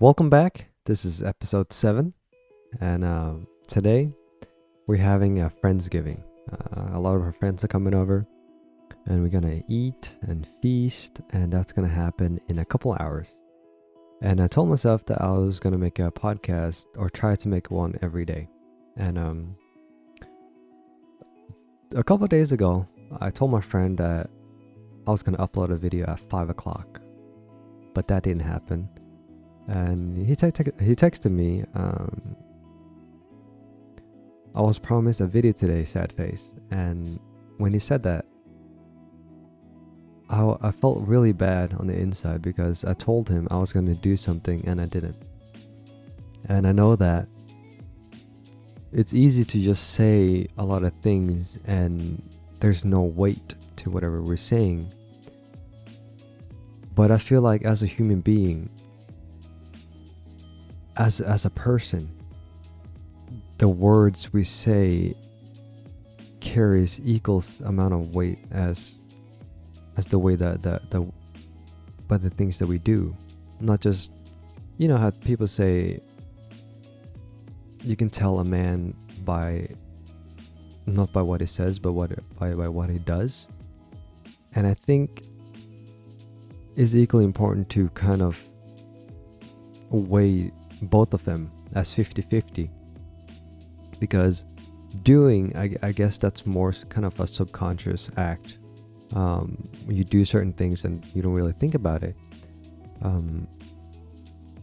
Welcome back. This is episode 7, and today we're having a Friendsgiving. A lot of our friends are coming over, and we're gonna eat and feast, and that's gonna happen in a couple hours. And I told myself that I was gonna make a podcast or try to make one every day. And a couple days ago, I told my friend that I was gonna upload a video at 5 o'clock, but that didn't happen. And he texted me, I was promised a video today, sad face. And when he said that, I felt really bad on the inside because I told him I was going to do something and I didn't. And I know that it's easy to just say a lot of things and there's no weight to whatever we're saying. But I feel like as a human being, as a person, the words we say carries equal amount of weight as the way that by the things that we do. Not just, you know how people say you can tell a man by not by what he says but by what he does. And I think it's equally important to kind of weigh both of them as 50-50, because doing, I guess that's more kind of a subconscious act. You do certain things and you don't really think about it.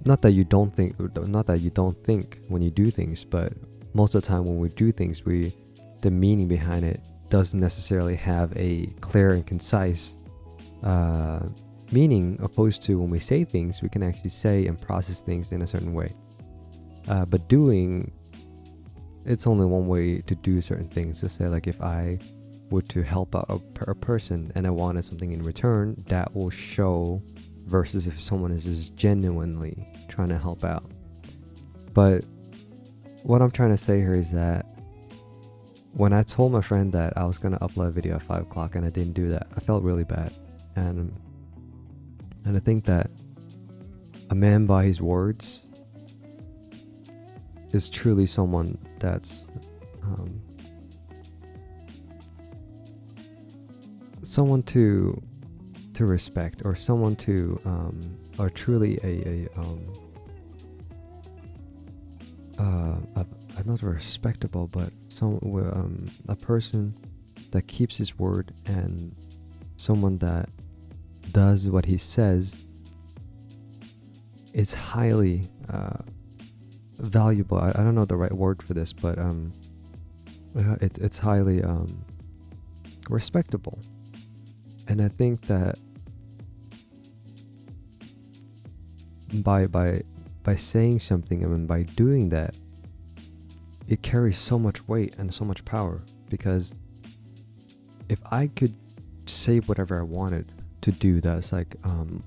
Not that you don't think when you do things, but most of the time when we do things, the meaning behind it doesn't necessarily have a clear and concise meaning, opposed to when we say things, we can actually say and process things in a certain way. But doing, it's only one way to do certain things. To say, like, if I were to help out a person and I wanted something in return, that will show, versus if someone is just genuinely trying to help out. But what I'm trying to say here is that when I told my friend that I was going to upload a video at 5 o'clock and I didn't do that, I felt really bad. And I think that a man by his words is truly someone that's someone to respect, or someone to or truly not respectable, but a person that keeps his word, and someone that does what he says is highly valuable. I don't know the right word for this, but it's highly respectable. And I think that by saying something, and by doing that, it carries so much weight and so much power. Because if I could say whatever I wanted to do, that's like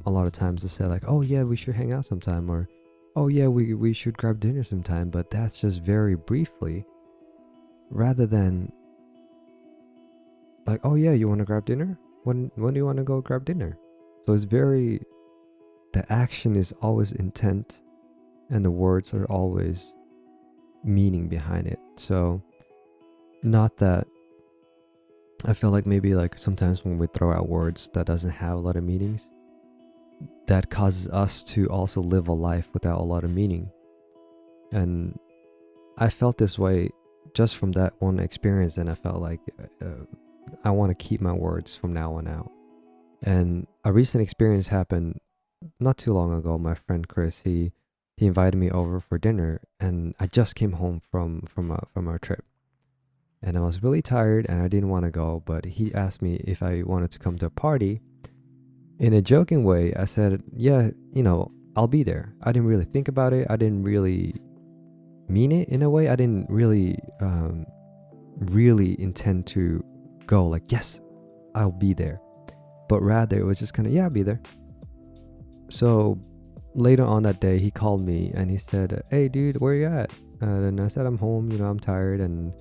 a lot of times to say, like, oh yeah, we should hang out sometime, or oh yeah, we should grab dinner sometime, but that's just very briefly, rather than like, oh yeah, you want to grab dinner, when do you want to go grab dinner? So it's very, the action is always intent and the words are always meaning behind it. So not that I feel like maybe like sometimes when we throw out words that doesn't have a lot of meanings, that causes us to also live a life without a lot of meaning. And I felt this way just from that one experience, and I felt like I want to keep my words from now on out. And a recent experience happened not too long ago. My friend Chris, he invited me over for dinner, and I just came home from our trip, and I was really tired and I didn't want to go, but he asked me if I wanted to come to a party. In a joking way, I said, yeah, I'll be there. I didn't really think about it. I didn't really mean it in a way. I didn't really intend to go like, yes, I'll be there. But rather it was just kind of, yeah, I'll be there. So later on that day, he called me and he said, hey dude, where you at? And I said, I'm home, I'm tired and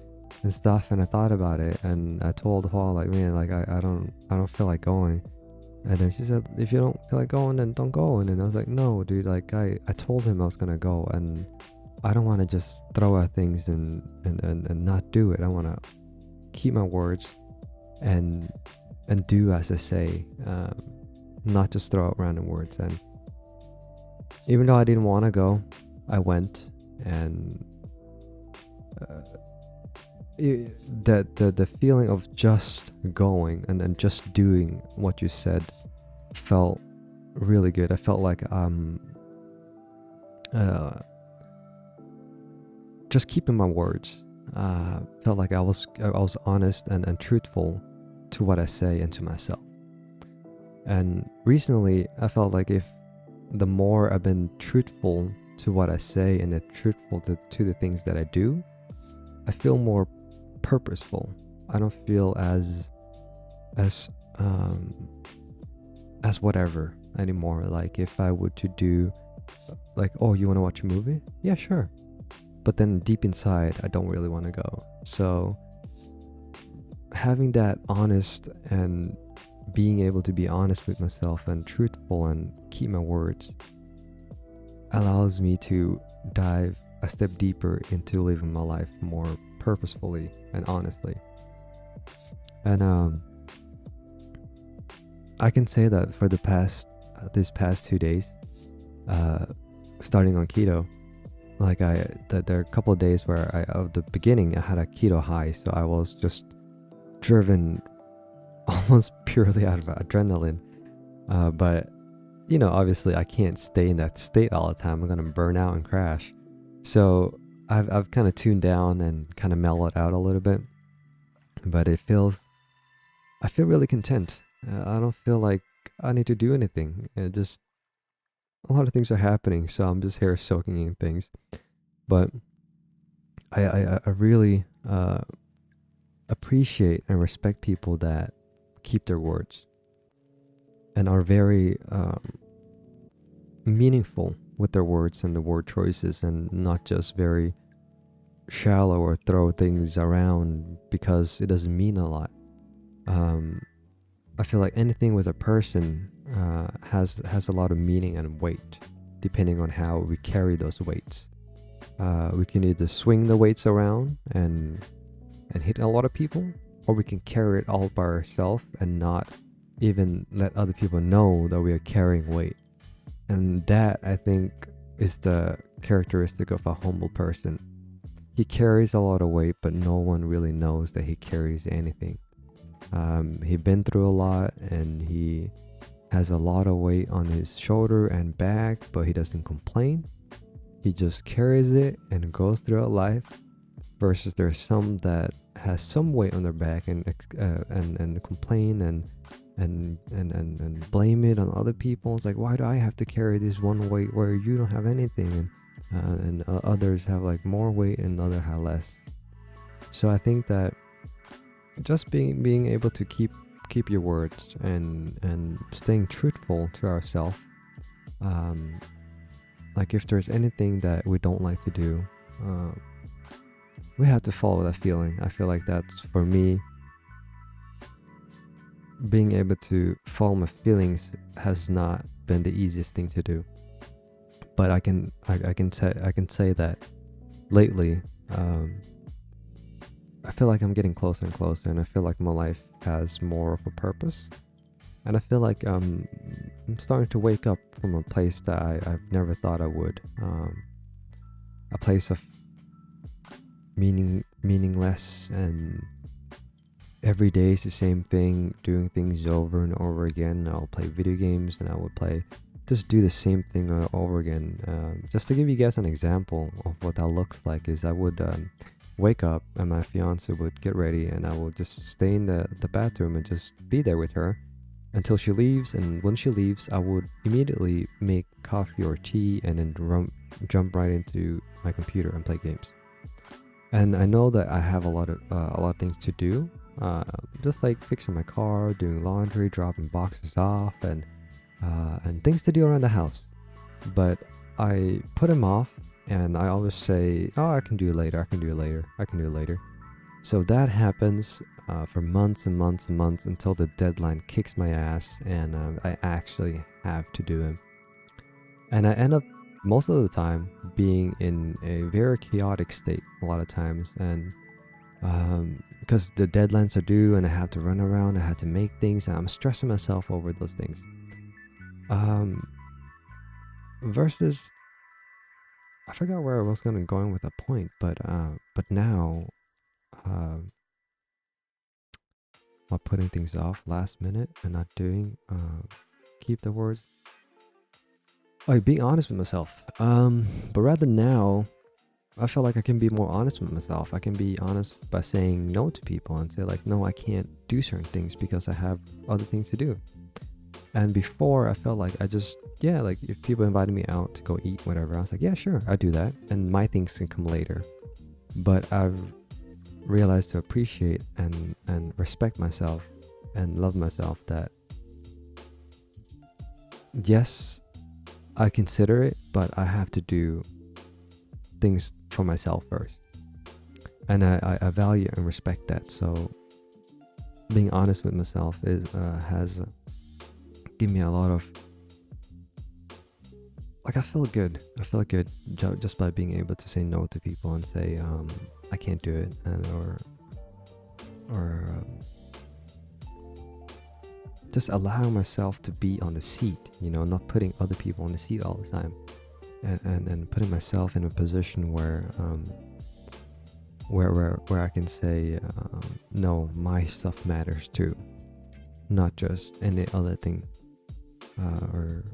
stuff. And I thought about it, and I told Paul, like, man, like I don't feel like going. And then she said, if you don't feel like going, then don't go. And then I was like, no, dude, like I told him I was gonna go, and I don't want to just throw out things and not do it. I want to keep my words and do as I say, not just throw out random words. And even though I didn't want to go, I went, and the feeling of just going and just doing what you said felt really good. I felt like just keeping my words. Felt like I was honest and truthful to what I say and to myself. And recently, I felt like if the more I've been truthful to what I say and truthful to the things that I do, I feel more purposeful. I don't feel as whatever anymore. Like if I were to do like, oh, you want to watch a movie? Yeah, sure. But then deep inside, I don't really want to go. So having that honest and being able to be honest with myself and truthful and keep my words allows me to dive a step deeper into living my life more purposefully and honestly. And I can say that for the these past 2 days, starting on keto, like there are a couple of days where at the beginning I had a keto high, so I was just driven almost purely out of adrenaline. But you know, obviously I can't stay in that state all the time. I'm gonna burn out and crash. So I've kind of tuned down and kind of mellowed out a little bit. But I feel really content. I don't feel like I need to do anything. Just a lot of things are happening, so I'm just here soaking in things. But I really appreciate and respect people that keep their words and are very meaningful with their words and the word choices, and not just very shallow or throw things around because it doesn't mean a lot. I feel like anything with a person has a lot of meaning and weight, depending on how we carry those weights. We can either swing the weights around and hit a lot of people, or we can carry it all by ourselves and not even let other people know that we are carrying weight. And that, I think, is the characteristic of a humble person. He carries a lot of weight, but no one really knows that he carries anything. He's been through a lot, and he has a lot of weight on his shoulder and back, but he doesn't complain. He just carries it and goes throughout life. Versus there's some that has some weight on their back and complain and blame it on other people. It's like, why do I have to carry this one weight where you don't have anything, and others have like more weight and others have less. So I think that just being able to keep your words and staying truthful to ourselves. Like if there's anything that we don't like to do, we have to follow that feeling. I feel like that's, for me, being able to follow my feelings has not been the easiest thing to do. But I can say that lately, I feel like I'm getting closer and closer, and I feel like my life has more of a purpose. And I feel like I'm starting to wake up from a place that I've never thought I would. A place of meaningless, and every day is the same thing, doing things over and over again. I'll play video games, and I would just do the same thing over again. Just to give you guys an example of what that looks like, is I would wake up, and my fiance would get ready, and I would just stay in the bathroom and just be there with her until she leaves. And when she leaves, I would immediately make coffee or tea and then jump right into my computer and play games. And I know that I have a lot of things to do, just like fixing my car, doing laundry, dropping boxes off, and things to do around the house. But I put them off, and I always say, oh, I can do it later. So that happens for months and months and months until the deadline kicks my ass and I actually have to do it. And I end up most of the time being in a very chaotic state a lot of times, and because the deadlines are due and I have to run around, I have to make things, and I'm stressing myself over those things. Versus, I forgot where I was going with a point, but now, while putting things off last minute and not doing, keep the words. Oh, being honest with myself. But rather now, I feel like I can be more honest with myself. I can be honest by saying no to people and say like, no, I can't do certain things because I have other things to do. And before, I felt like I just, yeah, like if people invited me out to go eat, whatever, I was like, yeah, sure, I do that. And my things can come later. But I've realized to appreciate and respect myself and love myself that, yes, I consider it, but I have to do things for myself first. And I value and respect that. So being honest with myself has given me a lot of, like, I feel good just by being able to say no to people and say I can't do it, and or just allowing myself to be on the seat, not putting other people on the seat all the time, and putting myself in a position where I can say no, my stuff matters too, not just any other thing or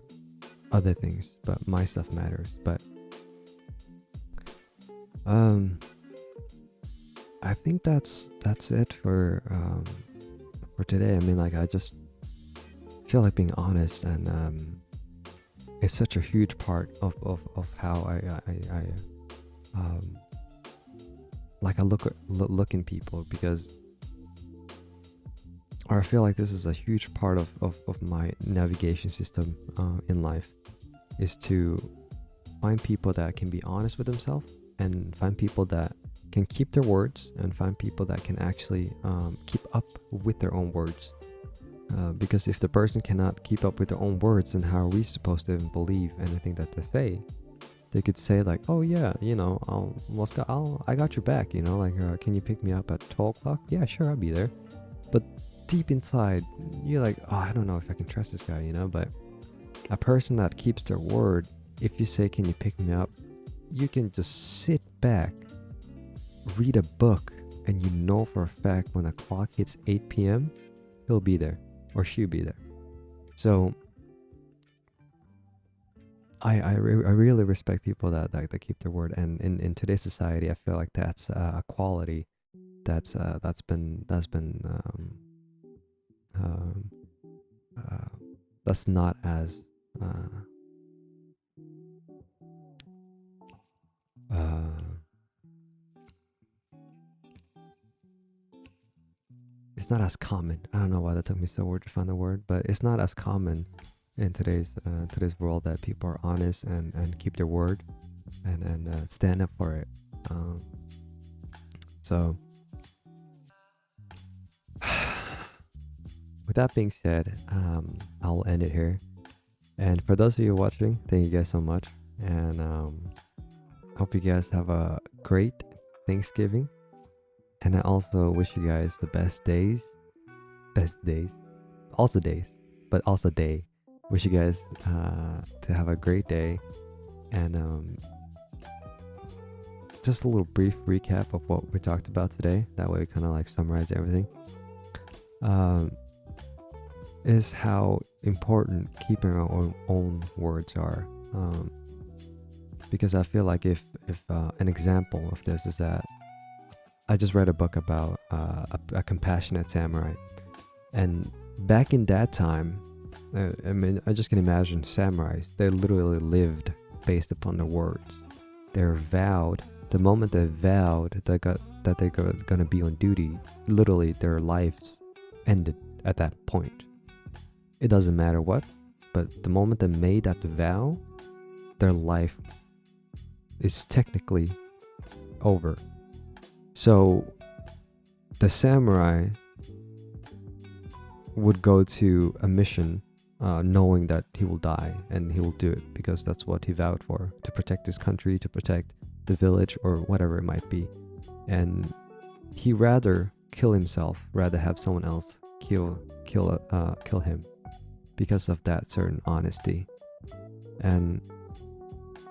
other things, but my stuff matters. But I think that's it for today. I mean, like, I just feel like being honest, and it's such a huge part of how I look in people, because, or I feel like this is a huge part of my navigation system in life, is to find people that can be honest with themselves, and find people that can keep their words, and find people that can actually keep up with their own words. Because if the person cannot keep up with their own words, then how are we supposed to even believe anything that they say? They could say like, oh yeah, I got your back, like, can you pick me up at 12 o'clock? Yeah, sure, I'll be there. But deep inside, you're like, oh, I don't know if I can trust this guy, but a person that keeps their word, if you say, can you pick me up, you can just sit back, read a book, and you know for a fact when the clock hits 8 p.m., he'll be there, or she'll be there. So I really respect people that keep their word, and in today's society, I feel like that's a quality that's not as it's not as common. I don't know why that took me so long to find the word, but it's not as common in today's world that people are honest and keep their word and stand up for it. So with that being said, I'll end it here. And for those of you watching, thank you guys so much, and hope you guys have a great Thanksgiving. And I also wish you guys the best days, also days, but also day. Wish you guys to have a great day, and just a little brief recap of what we talked about today. That way we kind of like summarize everything. Is how important keeping our own words are. Because I feel like if an example of this is that I just read a book about a compassionate samurai, and back in that time, I mean, I just can imagine samurais. They literally lived based upon their words. They're vowed. The moment they vowed that they're gonna be on duty, literally their lives ended at that point. It doesn't matter what, but the moment they made that vow, their life is technically over. So the samurai would go to a mission knowing that he will die, and he will do it because that's what he vowed for, to protect his country, to protect the village, or whatever it might be. And he rather kill himself, rather have someone else kill him, because of that certain honesty. And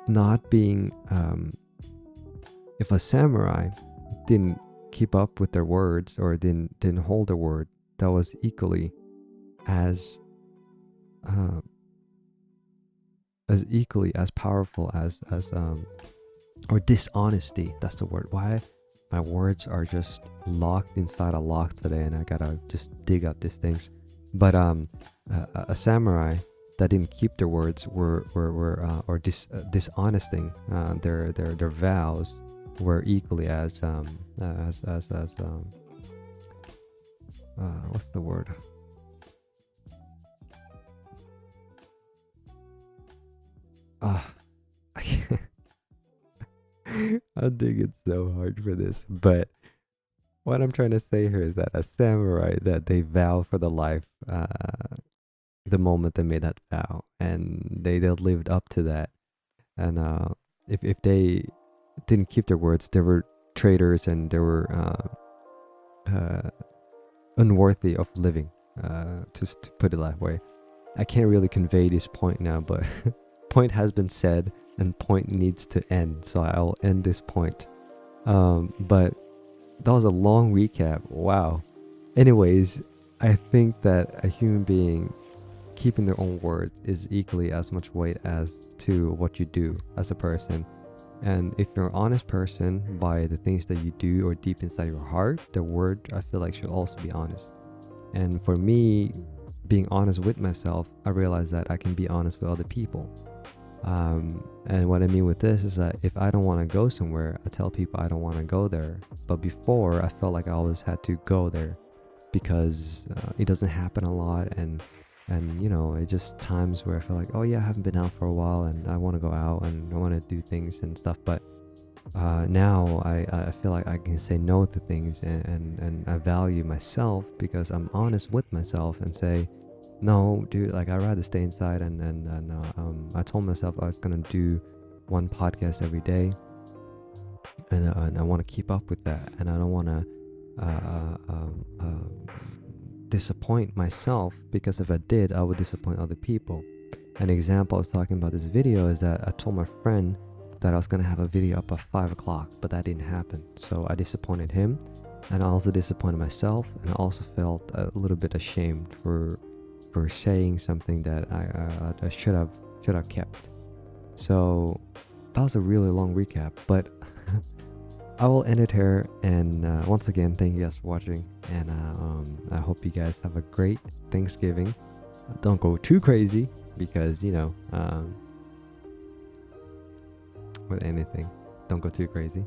not being if a samurai didn't keep up with their words, or didn't hold their word, that was equally as powerful as or dishonesty. That's the word. Why my words are just locked inside a lock today, and I gotta just dig up these things. But a samurai that didn't keep their words were dishonesting their vows, were equally as what's the word? I can't. I'm digging so hard for this, but what I'm trying to say here is that a samurai, that they vow for the life the moment they made that vow, and they lived up to that. And if they didn't keep their words, they were traitors, and they were unworthy of living, just to put it that way. I can't really convey this point now, but point has been said, and point needs to end, so I'll end this point. But that was a long recap. Wow. Anyways, I think that a human being keeping their own words is equally as much weight as to what you do as a person. And if you're an honest person by the things that you do, or deep inside your heart, the word, I feel like, should also be honest. And for me, being honest with myself, I realized that I can be honest with other people. And what I mean with this is that if I don't want to go somewhere, I tell people I don't want to go there. But before, I felt like I always had to go there because it doesn't happen a lot, and you know, it just times where I feel like, oh yeah, I haven't been out for a while, and I want to go out and I want to do things and stuff. But now I feel like I can say no to things, and I value myself because I'm honest with myself and say, no, dude, like I'd rather stay inside. And I told myself I was gonna do one podcast every day, and I want to keep up with that, and I don't want to disappoint myself, because if I did, I would disappoint other people. An example I was talking about this video is that I told my friend that I was gonna have a video up at 5 o'clock, but that didn't happen. So I disappointed him, and I also disappointed myself, and I also felt a little bit ashamed for saying something that I should have kept. So that was a really long recap, but I will end it here. And once again, thank you guys for watching, and I hope you guys have a great Thanksgiving. Don't go too crazy, because you know, with anything, don't go too crazy,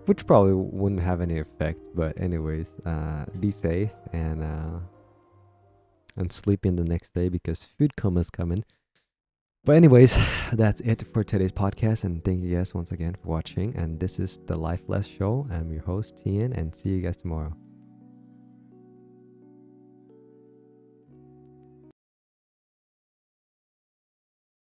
which probably wouldn't have any effect. But anyways, be safe, and sleep in the next day, because food coma's coming. But anyways, that's it for today's podcast, and thank you guys once again for watching. And this is the Lifeless show. I'm your host, Tian, and see you guys tomorrow.